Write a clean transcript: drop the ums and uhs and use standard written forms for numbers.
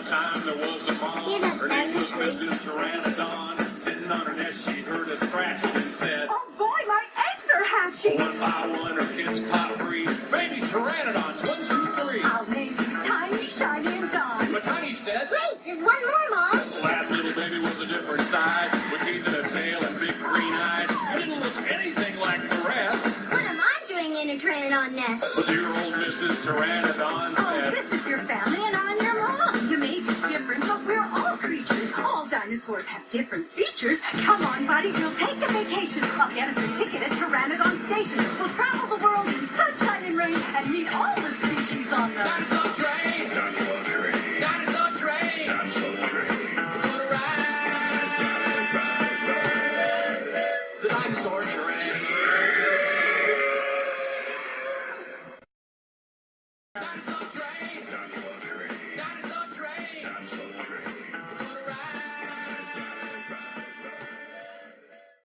time there was a mom. Her name was Mrs. Pteranodon. Sitting on her nest, she heard a scratching and said, "Oh boy, my eggs are hatching." one by one, her kids pop free. Baby Pteranodons, 1, 2, 3. I'll name you Tiny, Shiny, and Dawn. But Tiny said, Wait, there's one more, Mom. the last little baby was a different size, with teeth and a tail and big green eyes. He didn't look anything like the rest. What am I doing in a Pteranodon nest? But dear old Mrs. Pteranodon Oh, said, this is your family and I'm your mom. You may be different, but we're all creatures. All dinosaurs have different features. Come on, buddy, we'll take a vacation. I'll get us a ticket at Pteranodon Station. We'll travel the world in sunshine and rain and meet all the species on the dinosaur train, dinosaur train, dinosaur train, dinosaur train. Gonna ride the dinosaur train. Dinosaur